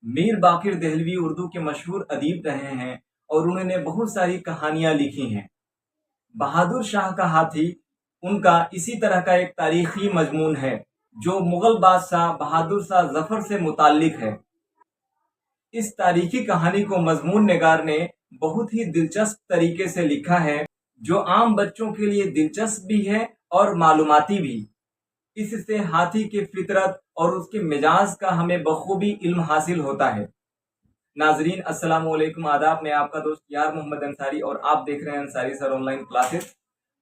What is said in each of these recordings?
मीर बाकिर दहलवी उर्दू के मशहूर अदीब रहे हैं और उन्होंने बहुत सारी कहानियां लिखी हैं। बहादुर शाह का हाथी उनका इसी तरह का एक तारीखी मजमून है जो मुगल बादशाह बहादुर शाह जफर से मुताल्लिक है। इस तारीखी कहानी को मजमून निगार ने बहुत ही दिलचस्प तरीके से लिखा है, जो आम बच्चों के लिए दिलचस्प भी है और मालूमाती भी। इससे हाथी की फितरत और उसके मिजाज का हमें बखूबी इल्म हासिल होता है। नाजरीन अस्सलाम वालेकुम, आदाब। मैं आपका दोस्त यार मोहम्मद अंसारी और आप देख रहे हैं अंसारी सर ऑनलाइन क्लासेस।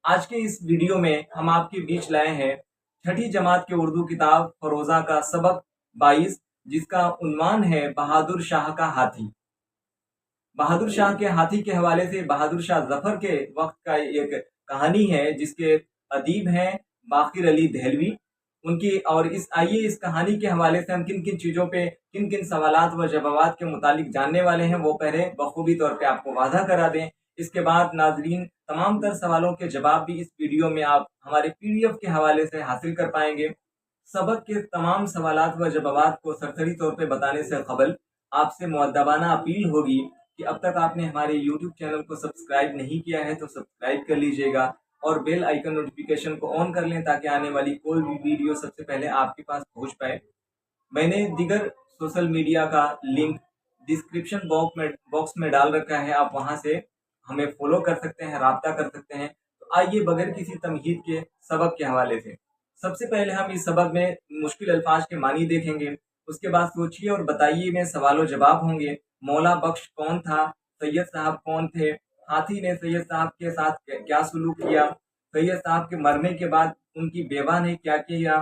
आज के इस वीडियो में हम आपके बीच लाए हैं छठी जमात के उर्दू किताब फरोजा का सबक 22, जिसका उन्वान है बहादुर शाह का हाथी। बहादुर शाह के हाथी के हवाले से बहादुर शाह जफर के वक्त का एक कहानी है, जिसके अदीब हैं बाकिर अली दहलवी। उनकी और इस कहानी के हवाले से हम किन किन चीज़ों पे किन किन सवालात व जवाबात के मुतालिक जानने वाले हैं, वो पहले बखूबी तौर पे आपको वादा करा दें। इसके बाद नाजरीन तमाम तर सवालों के जवाब भी इस वीडियो में आप हमारे PDF के हवाले से हासिल कर पाएंगे। सबक के तमाम सवालात व जवाबात को सरसरी तौर पे बताने से कबल आपसे मुअद्दबाना अपील होगी कि अब तक आपने हमारे YouTube चैनल को सब्सक्राइब नहीं किया है तो सब्सक्राइब कर लीजिएगा और बेल आइकन नोटिफिकेशन को ऑन कर लें, ताकि आने वाली कोई भी वीडियो सबसे पहले आपके पास पहुंच पाए। मैंने दीगर सोशल मीडिया का लिंक डिस्क्रिप्शन बॉक्स में डाल रखा है, आप वहां से हमें फॉलो कर सकते हैं, राब्ता कर सकते हैं। तो आइए बगैर किसी तमहीद के सबक के हवाले से सबसे पहले हम इस सबक में मुश्किल अल्फाज के मानी देखेंगे। उसके बाद सोचिए और बताइए में सवाल जवाब होंगे। मौला बख्श कौन था? सैयद साहब कौन थे? हाथी ने सैयद साहब के साथ क्या सलूक किया? सैयद साहब के मरने के बाद उनकी बेवा ने क्या किया?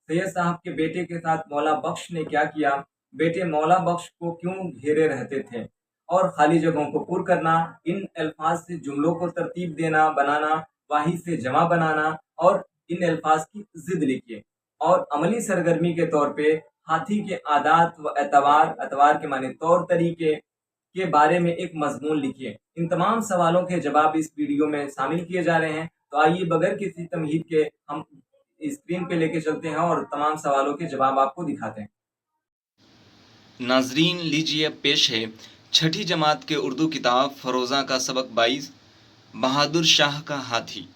सैयद साहब के बेटे के साथ मौला बख्श ने क्या किया? बेटे मौला बख्श को क्यों घेरे रहते थे? और खाली जगहों को पुर करना, इन अल्फाज से जुमलों को तरतीब देना, बनाना, वाहिद से जमा बनाना और इन अल्फाज की जिद लिखिए। और अमली सरगर्मी के तौर पे हाथी के आदात व एतवार, एतवार के माने तौर तरीके के बारे में एक मजमून लिखिए। इन तमाम सवालों के जवाब इस वीडियो में शामिल किए जा रहे हैं। तो आइए बगैर किसी तमहीद के हम स्क्रीन पे लेके चलते हैं और तमाम सवालों के जवाब आपको दिखाते हैं। नाजरीन लीजिए, अब पेश है छठी जमात के उर्दू किताब फरोज़ा का सबक 22, बहादुर शाह का हाथी।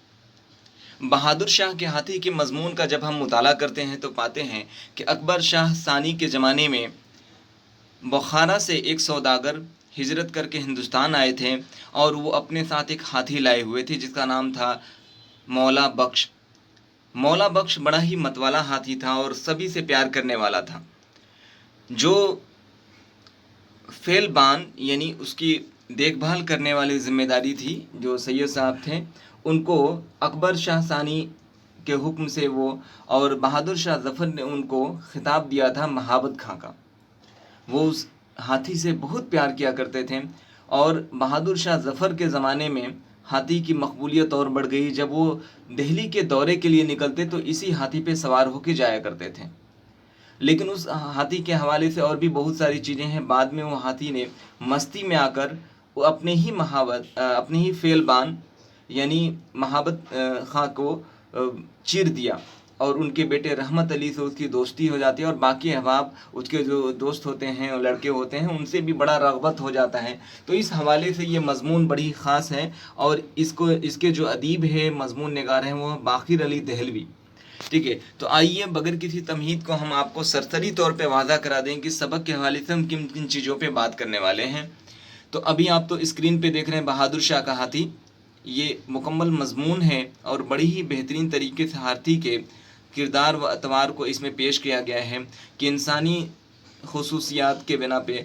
बहादुर शाह के हाथी के मजमून का जब हम मुताला करते हैं तो पाते हैं कि अकबर शाह सानी के ज़माने में बुखारा से एक सौदागर हिजरत करके हिंदुस्तान आए थे और वो अपने साथ एक हाथी लाए हुए थे जिसका नाम था मौला बख्श। मौला बख्श बड़ा ही मतवाला हाथी था और सभी से प्यार करने वाला था। जो फेलबान यानी उसकी देखभाल करने वाली जिम्मेदारी थी, जो सैयद साहब थे, उनको अकबर शाह सानी के हुक्म से वो और बहादुर शाह जफ़र ने उनको खिताब दिया था महाबत खां का। वो उस हाथी से बहुत प्यार किया करते थे और बहादुर शाह जफ़र के ज़माने में हाथी की मकबूलियत और बढ़ गई। जब वो दिल्ली के दौरे के लिए निकलते तो इसी हाथी पे सवार होकर जाया करते थे। लेकिन उस हाथी के हवाले से और भी बहुत सारी चीज़ें हैं। बाद में वो हाथी ने मस्ती में आकर वो अपने ही फेलबान यानी महाबत खां को चीर दिया और उनके बेटे रहमत अली से उसकी दोस्ती हो जाती है और बाकी अहबाब उसके जो दोस्त होते हैं और लड़के होते हैं उनसे भी बड़ा रग़बत हो जाता है। तो इस हवाले से ये मजमून बड़ी ख़ास है और इसके जो अदीब है, मजमून निगार हैं, वो बाकिर अली दहलवी। ठीक है, तो आइए बगैर किसी तमहीद को हम आपको सरसरी तौर पे वादा करा दें कि सबक के हवाले से हम किन किन चीज़ों पे बात करने वाले हैं। तो अभी आप तो स्क्रीन पे देख रहे हैं बहादुर शाह का हाथी। ये मुकम्मल मजमून है और बड़ी ही बेहतरीन तरीके से हाथी के किरदार व अतवार को इसमें पेश किया गया है कि इंसानी खसूसियात के बिना पे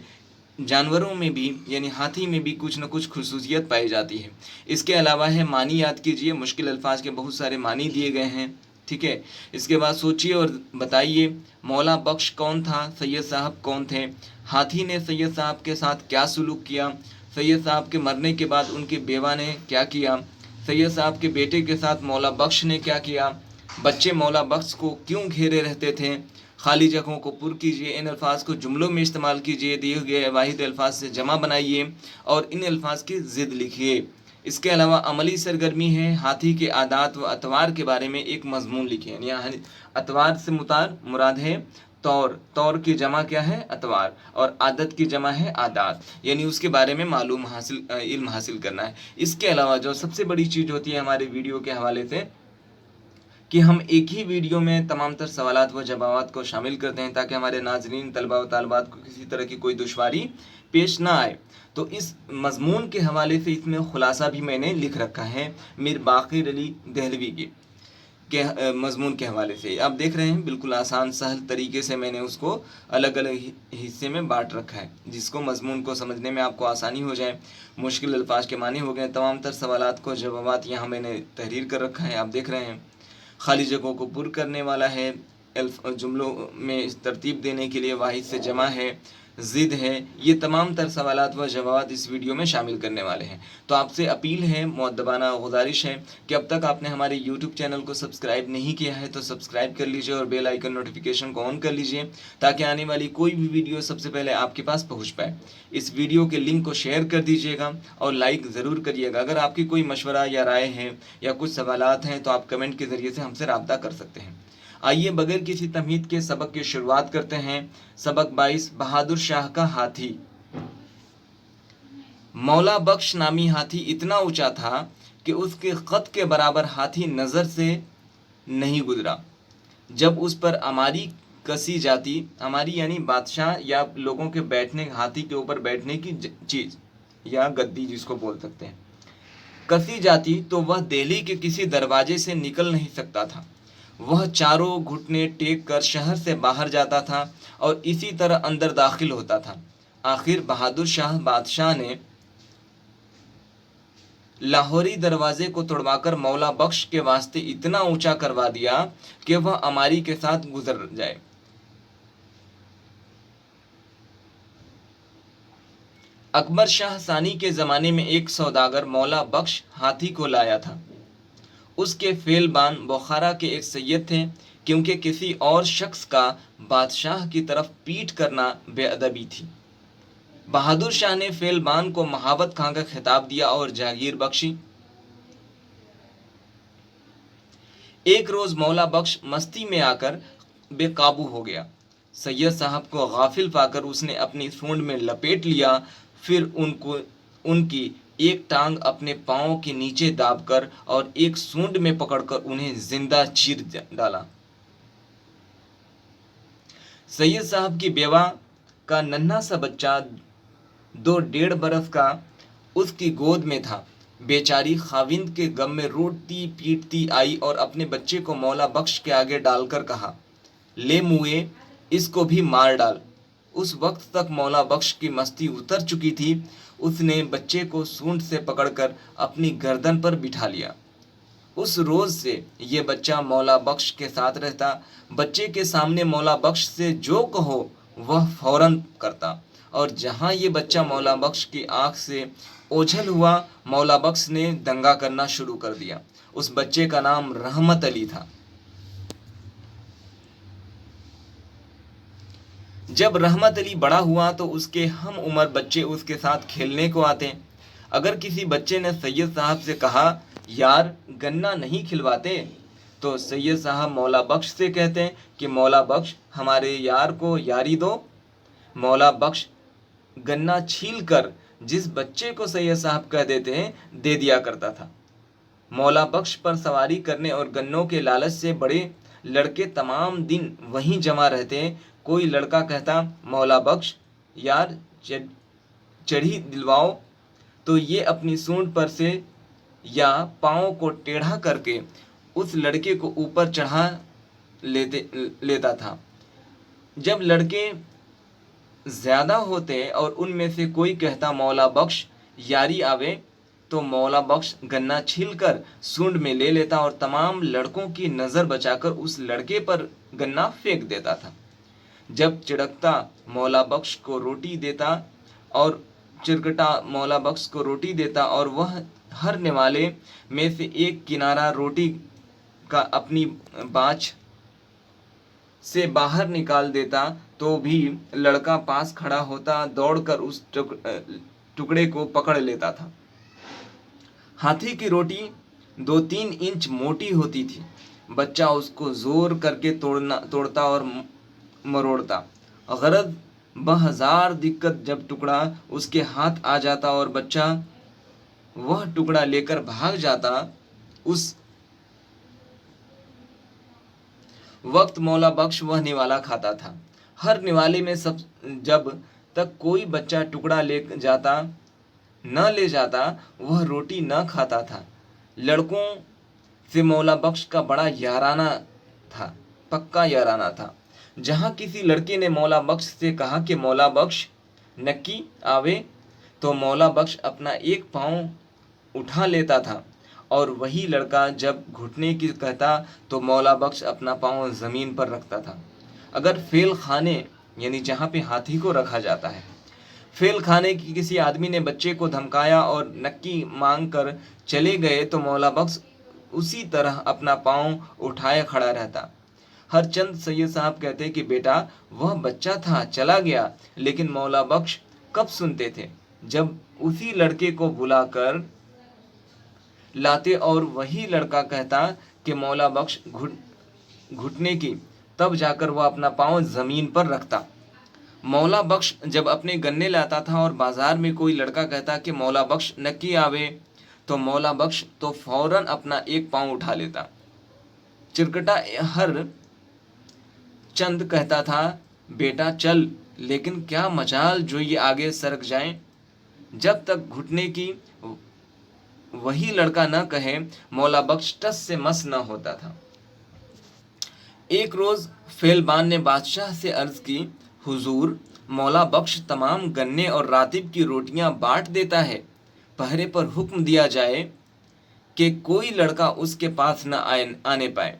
जानवरों में भी यानी हाथी में भी कुछ न कुछ खसूसियत पाई जाती है। इसके अलावा है मानी याद कीजिए, मुश्किल अल्फाज के बहुत सारे मानी दिए गए हैं। ठीक है, इसके बाद सोचिए और बताइए मौला बख्श कौन था? सैयद साहब कौन थे? हाथी ने सैयद साहब के साथ क्या सलूक किया? सैयद साहब के मरने के बाद उनकी बेवा ने क्या किया? सैयद साहब के बेटे के साथ मौला बख्श ने क्या किया? बच्चे मौला बख्श को क्यों घेरे रहते थे? खाली जगहों को पुर कीजिए, इन अल्फाज को जुमलों में इस्तेमाल कीजिए, दिए गए वाहिद अल्फाज से जमा बनाइए और इन अल्फाज की ज़िद लिखिए। इसके अलावा अमली सरगर्मी है, हाथी के आदात व अतवार के बारे में एक मजमून लिखिए। यानी अतवार से मुराद है तौर, तौर की जमा क्या है? अतवार, और आदत की जमा है आदात, यानी उसके बारे में इल्म हासिल करना है। इसके अलावा जो सबसे बड़ी चीज़ होती है हमारे वीडियो के हवाले से, कि हम एक ही वीडियो में तमाम तर सवालात व जवाबात को शामिल करते हैं ताकि हमारे नाजरीन तलबा व तालबात को किसी तरह की कोई दुश्वारी पेश ना आए। तो इस मजमून के हवाले से इसमें खुलासा भी मैंने लिख रखा है मीर बाक़िर अली दहलवी के मजमून के हवाले से। आप देख रहे हैं बिल्कुल आसान सहल तरीके से मैंने उसको अलग अलग हिस्से में बांट रखा है, जिसको मजमून को समझने में आपको आसानी हो जाए। मुश्किल अल्फाज के मानी हो गए, तमाम तर सवालात को जवाबात यहाँ मैंने तहरीर कर रखा है, आप देख रहे हैं। खाली जगहों को पुर करने वाला है, जुमलों में तरतीब देने के लिए वाहिद से जमा है, ज़िद है, ये तमाम तर सवालात व जवाबात इस वीडियो में शामिल करने वाले हैं। तो आपसे अपील है, मुअद्दबाना गुजारिश है कि अब तक आपने हमारे यूट्यूब चैनल को सब्सक्राइब नहीं किया है तो सब्सक्राइब कर लीजिए और बेल आइकन नोटिफिकेशन को ऑन कर लीजिए ताकि आने वाली कोई भी वीडियो सबसे पहले आपके पास पहुँच पाए। इस वीडियो के लिंक को शेयर कर दीजिएगा और लाइक ज़रूर करिएगा। अगर आपकी कोई मशवरा या राय है या कुछ सवालात हैं तो आप कमेंट के ज़रिए से हमसे रब्ता कर सकते हैं। आइए बगैर किसी तमहीद के सबक की शुरुआत करते हैं। सबक 22, बहादुर शाह का हाथी। मौला बख्श नामी हाथी इतना ऊंचा था कि उसके कद के बराबर हाथी नज़र से नहीं गुजरा। जब उस पर अमारी कसी जाती, अमारी यानी बादशाह या लोगों के बैठने, हाथी के ऊपर बैठने की चीज़ या गद्दी जिसको बोल सकते हैं, कसी जाती तो वह दिल्ली के किसी दरवाजे से निकल नहीं सकता था। वह चारों घुटने टेक कर शहर से बाहर जाता था और इसी तरह अंदर दाखिल होता था। आखिर बहादुर शाह बादशाह ने लाहौरी दरवाजे को तोड़वाकर मौला बख्श के वास्ते इतना ऊंचा करवा दिया कि वह अमारी के साथ गुजर जाए। अकबर शाह सानी के ज़माने में एक सौदागर मौला बख्श हाथी को लाया था। उसके फेलबान बुखारा के एक सैयद थे, क्योंकि किसी और शख्स का बादशाह की तरफ पीठ करना बेअदबी थी। बहादुर शाह ने फेलबान को महावत खां का खिताब दिया और जागीर बख्शी। एक रोज़ मौला बख्श मस्ती में आकर बेकाबू हो गया। सैयद साहब को गाफिल पाकर उसने अपनी सूंड में लपेट लिया, फिर उनकी एक टांग अपने पाँव के नीचे दाबकर और एक सूंड में पकड़कर उन्हें जिंदा चीर डाला। सैयद साहब की बेवा का नन्हा सा बच्चा 2-1.5 बरस का उसकी गोद में था। बेचारी खाविंद के गम में रोती पीटती आई और अपने बच्चे को मौला बख्श के आगे डालकर कहा, ले मुए, इसको भी मार डाल। उस वक्त तक मौला बख्श की मस्ती उतर चुकी थी। उसने बच्चे को सूंड से पकड़कर अपनी गर्दन पर बिठा लिया। उस रोज़ से ये बच्चा मौला बख्श के साथ रहता। बच्चे के सामने मौला बख्श से जो कहो वह फौरन करता, और जहाँ ये बच्चा मौला बख्श की आँख से ओझल हुआ, मौला बख्श ने दंगा करना शुरू कर दिया। उस बच्चे का नाम रहमत अली था। जब रहमत अली बड़ा हुआ तो उसके हम उम्र बच्चे उसके साथ खेलने को आते। अगर किसी बच्चे ने सैयद साहब से कहा, यार गन्ना नहीं खिलवाते, तो सैयद साहब मौला बख्श से कहते कि मौला बख्श हमारे यार को यारी दो। मौला बख्श गन्ना छील कर जिस बच्चे को सैयद साहब कह देते हैं दे दिया करता था। मौला बख्श पर सवारी करने और गन्नों के लालच से बड़े लड़के तमाम दिन वहीं जमा रहते। कोई लड़का कहता, मौला बख्श यार चढ़ी दिलवाओ, तो ये अपनी सूंड पर से या पाँव को टेढ़ा करके उस लड़के को ऊपर चढ़ा लेता था। जब लड़के ज़्यादा होते और उनमें से कोई कहता मौला बख्श यारी आवे, तो मौला बख्श गन्ना छीलकर सूंड में ले लेता और तमाम लड़कों की नज़र बचाकर उस लड़के पर गन्ना फेंक देता था। जब चिड़कता मौला बख्श को रोटी देता और चिरकटा मौला बख्श को रोटी देता और वह हर निवाले में से एक किनारा रोटी का अपनी बाँच से बाहर निकाल देता, तो भी लड़का पास खड़ा होता, दौड़कर उस टुकड़े को पकड़ लेता था। हाथी की रोटी 2-3 इंच मोटी होती थी। बच्चा उसको जोर करके तोड़ता मरोड़ता। गरज बहजार दिक्कत जब टुकड़ा उसके हाथ आ जाता और बच्चा वह टुकड़ा लेकर भाग जाता, उस वक्त मौला बख्श वह निवाला खाता था। हर निवाले में सब जब तक कोई बच्चा टुकड़ा ले जाता वह रोटी न खाता था। लड़कों से मौला बख्श का बड़ा याराना था, पक्का याराना था। जहाँ किसी लड़के ने मौला बख्श से कहा कि मौला बख्श नक्की आवे, तो मौला बख्श अपना एक पाँव उठा लेता था, और वही लड़का जब घुटने की कहता तो मौला बख्श अपना पाँव ज़मीन पर रखता था। अगर फेल खाने यानी जहाँ पे हाथी को रखा जाता है, फेल खाने की किसी आदमी ने बच्चे को धमकाया और नक्की मांग कर चले गए तो मौला बख्श उसी तरह अपना पाँव उठाए खड़ा रहता। हर चंद सैयद साहब कहते कि बेटा वह बच्चा था, चला गया, लेकिन मौला बख्श कब सुनते थे? जब उसी लड़के को बुलाकर लाते और वही लड़का कहता कि मौला बख्श घुटने की, तब जाकर वह अपना पाँव ज़मीन पर रखता। मौला बख्श जब अपने गन्ने लाता था और बाजार में कोई लड़का कहता कि मौला बख्श नक्की आवे, तो मौला बख्श तो फौरन अपना एक पाँव उठा लेता। चिरकटा हर चंद कहता था बेटा चल, लेकिन क्या मजाल जो ये आगे सरक जाए। जब तक घुटने की वही लड़का न कहे, मौला बख्श टस से मस न होता था। एक रोज फेलबान ने बादशाह से अर्ज की, हुजूर मौला बख्श तमाम गन्ने और रातिब की रोटियां बांट देता है, पहरे पर हुक्म दिया जाए कि कोई लड़का उसके पास न आने पाए।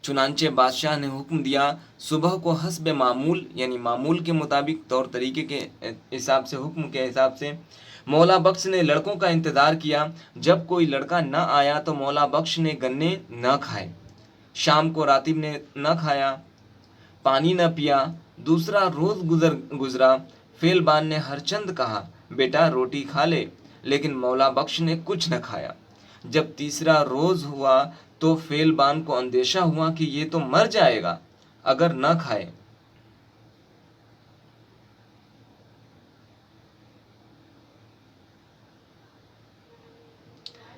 चुनांचे बादशाह ने हुक्म दिया। सुबह को हस्ब मामूल यानी मामूल के मुताबिक तौर तरीके के हिसाब से, हुक्म के हिसाब से मौला बख्श ने लड़कों का इंतज़ार किया। जब कोई लड़का न आया तो मौला बख्श ने गन्ने न खाए, शाम को रातिब ने न खाया, पानी न पिया। दूसरा रोज़ गुजरा। फेलबान ने हरचंद कहा बेटा रोटी खा ले, लेकिन मौला बख्श ने कुछ न खाया। जब तीसरा रोज़ हुआ तो फेलबान को अंदेशा हुआ कि ये तो मर जाएगा अगर न खाए।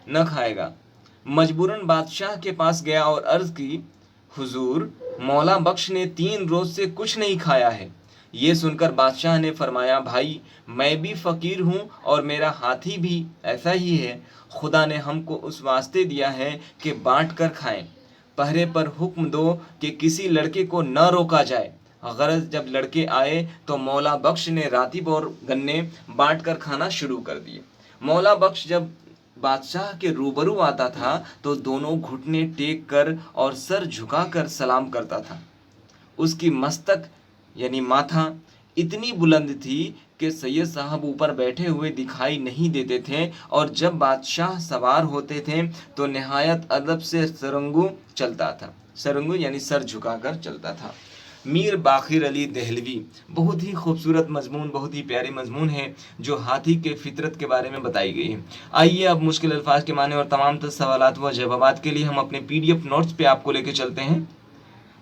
न खाएगा। मजबूरन बादशाह के पास गया और अर्ज की, हुजूर मौला बख्श ने 3 रोज से कुछ नहीं खाया है। ये सुनकर बादशाह ने फरमाया, भाई मैं भी फ़कीर हूँ और मेरा हाथी भी ऐसा ही है। खुदा ने हमको उस वास्ते दिया है कि बांट कर खाएं। पहरे पर हुक्म दो कि किसी लड़के को न रोका जाए। गरज जब लड़के आए तो मौला बख्श ने रातिब और गन्ने बांट कर खाना शुरू कर दिए। मौला बख्श जब बादशाह के रूबरू आता था तो दोनों घुटने टेक कर और सर झुकाकर सलाम करता था। उसकी मस्तक यानी माथा इतनी बुलंद थी कि सैयद साहब ऊपर बैठे हुए दिखाई नहीं देते थे, और जब बादशाह सवार होते थे तो नहायत अदब से सरंगू चलता था। सरंगू यानी सर झुकाकर चलता था। मीर बाखिर अली देहलवी, बहुत ही खूबसूरत मजमून, बहुत ही प्यारे मजमून है जो हाथी के फितरत के बारे में बताई गई है। आइए अब मुश्किल अल्फाज के माने और तमाम सवालात व जवाबात के लिए हम अपने PDF नोट्स पे आपको लेके चलते हैं।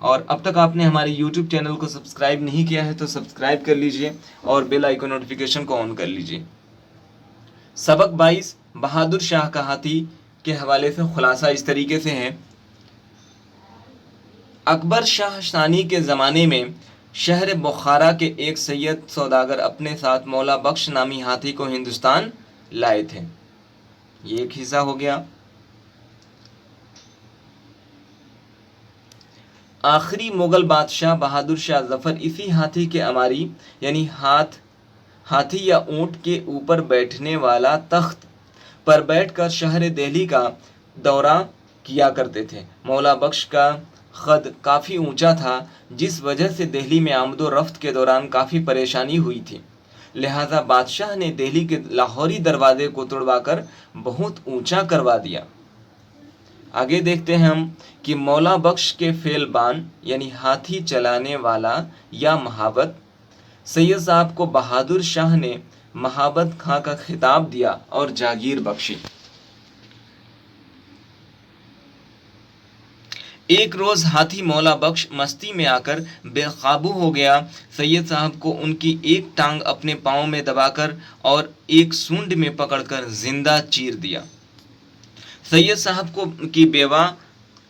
और अब तक आपने हमारे YouTube चैनल को सब्सक्राइब नहीं किया है तो सब्सक्राइब कर लीजिए और बेल आइकन नोटिफिकेशन को ऑन कर लीजिए। सबक 22 बहादुर शाह का हाथी के हवाले से खुलासा इस तरीके से है। अकबर शाह सानी के ज़माने में शहर बुखारा के एक सैयद सौदागर अपने साथ मौला बख्श नामी हाथी को हिंदुस्तान लाए थे। ये एक हिस्सा हो गया। आखिरी मुगल बादशाह बहादुर शाह जफर इसी हाथी के अमारी यानी हाथी या ऊंट के ऊपर बैठने वाला तख्त पर बैठकर शहर दिल्ली का दौरा किया करते थे। मौला बख्श का कद काफ़ी ऊंचा था, जिस वजह से दिल्ली में आमदो रफ्त के दौरान काफ़ी परेशानी हुई थी। लिहाजा बादशाह ने दिल्ली के लाहौरी दरवाजे को तोड़वाकर बहुत ऊंचा करवा दिया। आगे देखते हैं हम कि मौला बख्श के फेलबान यानी हाथी चलाने वाला या महाबत सैयद साहब को बहादुर शाह ने महाबत खां का खिताब दिया और जागीर बख्शी। एक रोज़ हाथी मौला बख्श मस्ती में आकर बेकाबू हो गया। सैयद साहब को उनकी एक टांग अपने पाँव में दबाकर और एक सूंड में पकड़कर जिंदा चीर दिया। सैयद साहब को की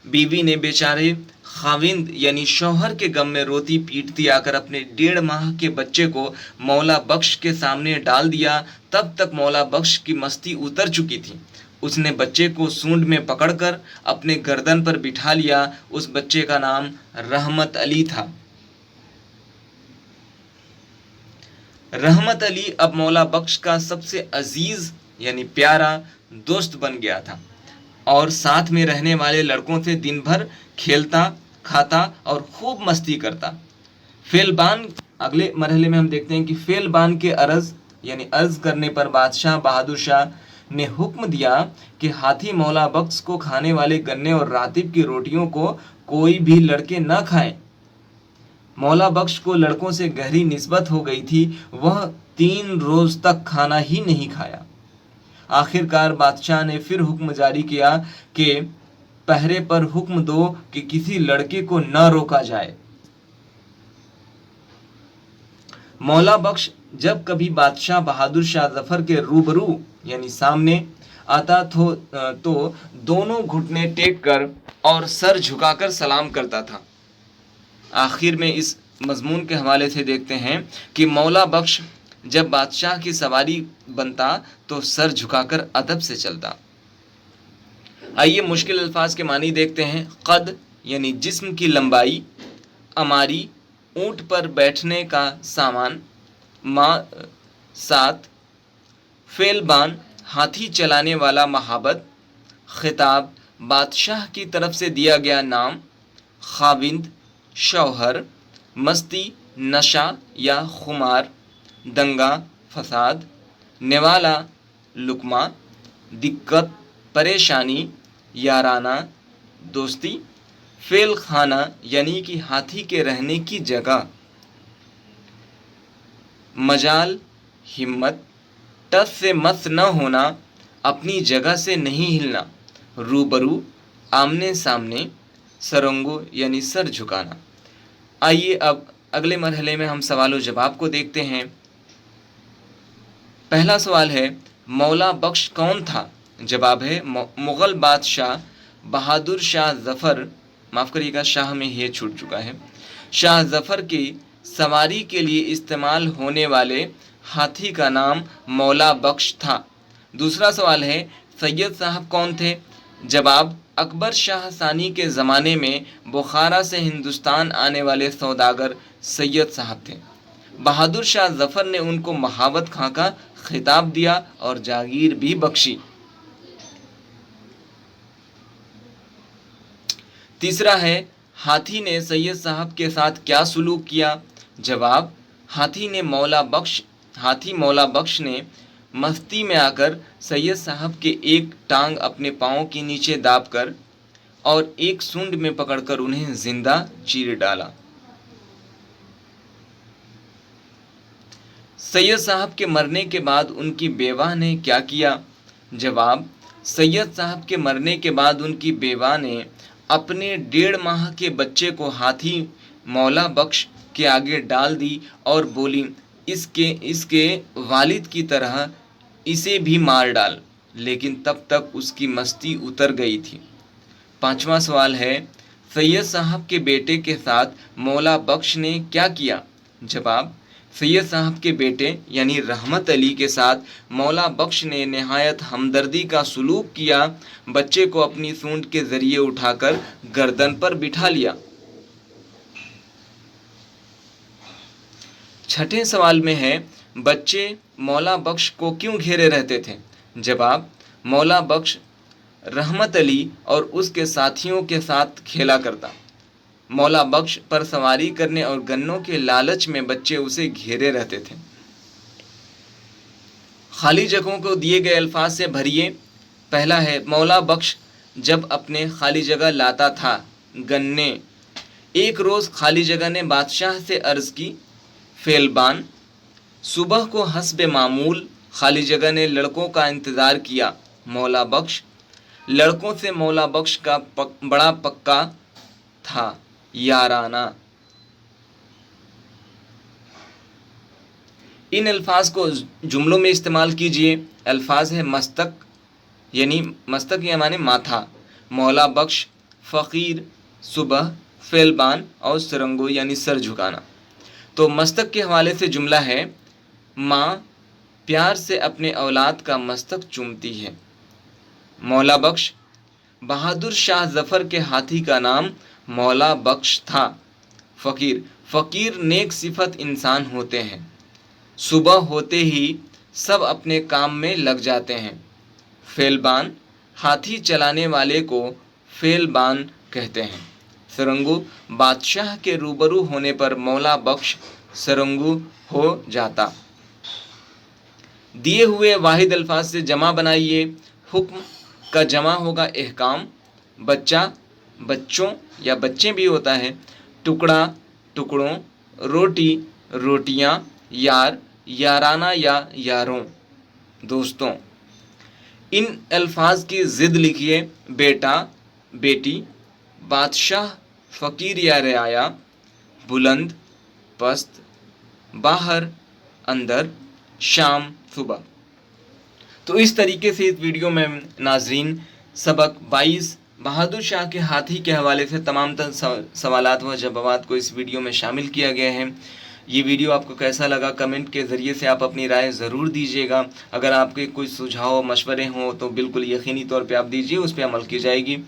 बीवी ने बेचारे खाविंद यानी शौहर के गम में रोती पीटती आकर अपने 1.5 माह के बच्चे को मौला बख्श के सामने डाल दिया। तब तक मौला बख्श की मस्ती उतर चुकी थी। उसने बच्चे को सूंड में पकड़कर अपने गर्दन पर बिठा लिया। उस बच्चे का नाम रहमत अली था। रहमत अली अब मौला बख्श का सबसे अजीज यानी प्यारा दोस्त बन गया था और साथ में रहने वाले लड़कों से दिन भर खेलता, खाता और खूब मस्ती करता। फेलबान, अगले मरहले में हम देखते हैं कि फेलबान के अर्ज करने पर बादशाह बहादुर शाह ने हुक्म दिया कि हाथी मौला बख्श को खाने वाले गन्ने और रातिब की रोटियों को कोई भी लड़के न खाएं। मौला बख्श को लड़कों से गहरी निस्बत हो गई थी। वह 3 रोज तक खाना ही नहीं खाया। आखिरकार बादशाह ने फिर हुक्म जारी किया कि पहरे पर हुक्म दो कि किसी लड़के को न रोका जाए। मौला बख्श जब कभी बादशाह बहादुर शाह जफर के रूबरू यानी सामने आता तो दोनों घुटने टेक कर और सर झुकाकर सलाम करता था। आखिर में इस मजमून के हवाले से देखते हैं कि मौला बख्श जब बादशाह की सवारी बनता तो सर झुकाकर अदब से चलता। आइए मुश्किल अल्फाज के मानी देखते हैं। कद यानी जिस्म की लंबाई, अमारी ऊंट पर बैठने का सामान, सात फेलबान हाथी चलाने वाला महाबत, खिताब बादशाह की तरफ से दिया गया नाम, खाविंद शौहर, मस्ती नशा या खुमार, दंगा फसाद, नेवाला लुकमा, दिक्कत परेशानी, याराना दोस्ती, फेल खाना यानी कि हाथी के रहने की जगह, मजाल हिम्मत, टस से मस न होना, अपनी जगह से नहीं हिलना, रूबरू आमने सामने, सरंगो यानी सर झुकाना। आइए अब अगले मरहले में हम सवाल और जवाब को देखते हैं। पहला सवाल है मौला बख्श कौन था? जवाब है मुग़ल बादशाह बहादुर शाह जफ़र, माफ़ करिएगा शाह में ये छूट चुका है, शाह जफ़र की सवारी के लिए इस्तेमाल होने वाले हाथी का नाम मौला बख्श था। दूसरा सवाल है सैयद साहब कौन थे? जवाब अकबर शाह सानी के ज़माने में बुखारा से हिंदुस्तान आने वाले सौदागर सैयद साहब थे। बहादुर शाह जफ़र ने उनको महावत खां का खिताब दिया और जागीर भी बख्शी। तीसरा है हाथी ने सैयद साहब के साथ क्या सलूक किया? जवाब हाथी मौला बख्श ने मस्ती में आकर सैयद साहब के एक टांग अपने पाँव के नीचे दाबकर और एक सूंड में पकड़कर उन्हें जिंदा चीर डाला। सैयद साहब के मरने के बाद उनकी बेवा ने क्या किया? जवाब सैयद साहब के मरने के बाद उनकी बेवा ने अपने 1.5 माह के बच्चे को हाथी मौला बख्श के आगे डाल दी और बोली इसके वालिद की तरह इसे भी मार डाल, लेकिन तब तक उसकी मस्ती उतर गई थी। पांचवा सवाल है सैयद साहब के बेटे के साथ मौला बख्श ने क्या किया? जवाब सैयद साहब के बेटे यानी रहमत अली के साथ मौला बख्श ने नहायत हमदर्दी का सलूक किया। बच्चे को अपनी सूंड के जरिए उठाकर गर्दन पर बिठा लिया। छठे सवाल में है बच्चे मौला बख्श को क्यों घेरे रहते थे? जवाब मौला बख्श रहमत अली और उसके साथियों के साथ खेला करता। मौला बख्श पर सवारी करने और गन्नों के लालच में बच्चे उसे घेरे रहते थे। खाली जगहों को दिए गए अल्फाज से भरिए। पहला है मौला बख्श जब अपने खाली जगह लाता था गन्ने। एक रोज़ खाली जगह ने बादशाह से अर्ज़ की फेलबान। सुबह को हस्बे मामूल खाली जगह ने लड़कों का इंतज़ार किया मौला बख्श। लड़कों से मौला बख्श का बड़ा पक्का था, याराना। इन अल्फाज को जुमलों में इस्तेमाल कीजिए। अल्फाज है मस्तक, यानी मस्तक या माने माथा, मौला बख्श, फ़कीर, सुबह, फेलबान और सरंगो यानी सर झुकाना। तो मस्तक के हवाले से जुमला है, माँ प्यार से अपने औलाद का मस्तक चूमती है। मौला बख्श, बहादुर शाह जफ़र के हाथी का नाम मौला बख्श था। फ़कीर, फ़कीर नेक सिफत इंसान होते हैं। सुबह होते ही सब अपने काम में लग जाते हैं। फेलबान, हाथी चलाने वाले को फेलबान कहते हैं। सरंगू, बादशाह के रूबरू होने पर मौला बख्श सरंगू हो जाता। दिए हुए वाहिद अल्फाज से जमा बनाइए। हुक्म का जमा होगा एहकाम, बच्चा बच्चों या बच्चे भी होता है, टुकड़ा टुकड़ों, रोटी रोटियां, यार याराना या यारों, दोस्तों। इन अल्फाज की ज़िद लिखिए, बेटा बेटी, बादशाह फ़कीर या रियाया, बुलंद पस्त, बाहर अंदर, शाम सुबह। तो इस तरीके से इस वीडियो में नाजरीन सबक 22 बहादुर शाह के हाथी के हवाले से तमाम तर सवालात व जवाबात को इस वीडियो में शामिल किया गया है। ये वीडियो आपको कैसा लगा कमेंट के ज़रिए से आप अपनी राय ज़रूर दीजिएगा। अगर आपके कोई सुझाव मशवरे हों तो बिल्कुल यकीनी तौर पे आप दीजिए, उस पर अमल की जाएगी।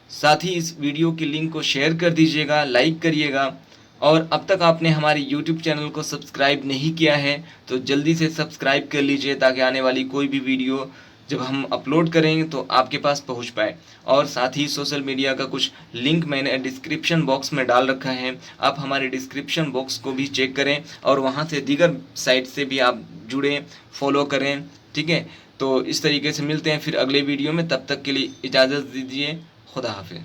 साथ ही इस वीडियो की लिंक को शेयर कर दीजिएगा, लाइक करिएगा, और अब तक आपने हमारे YouTube चैनल को सब्सक्राइब नहीं किया है तो जल्दी से सब्सक्राइब कर लीजिए, ताकि आने वाली कोई भी वीडियो जब हम अपलोड करेंगे तो आपके पास पहुंच पाए। और साथ ही सोशल मीडिया का कुछ लिंक मैंने डिस्क्रिप्शन बॉक्स में डाल रखा है, आप हमारे डिस्क्रिप्शन बॉक्स को भी चेक करें और वहां से दीगर साइट से भी आप जुड़ें, फॉलो करें, ठीक है। तो इस तरीके से मिलते हैं फिर अगले वीडियो में, तब तक के लिए इजाज़त दीजिए, खुदा हाफिज़।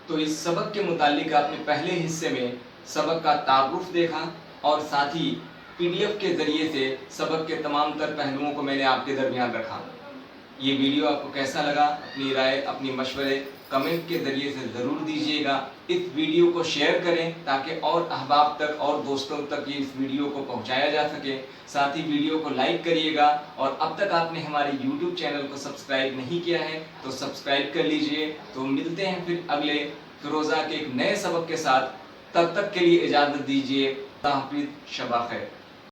तो इस सबक के मुतालिक आपने पहले हिस्से में सबक का तारुफ देखा और साथ ही PDF के ज़रिए से सबक के तमाम तर पहलुओं को मैंने आपके दरमियान रखा। ये वीडियो आपको कैसा लगा, अपनी राय अपनी मशवरे कमेंट के ज़रिए से ज़रूर दीजिएगा। इस वीडियो को शेयर करें ताकि और अहबाब तक और दोस्तों तक ये इस वीडियो को पहुंचाया जा सके। साथ ही वीडियो को लाइक करिएगा, और अब तक आपने हमारे YouTube चैनल को सब्सक्राइब नहीं किया है तो सब्सक्राइब कर लीजिए। तो मिलते हैं फिर अगले फिरोज़ा के एक नए सबक के साथ, तब तक के लिए इजाज़त दीजिए। हाफिज़, शबा खैर।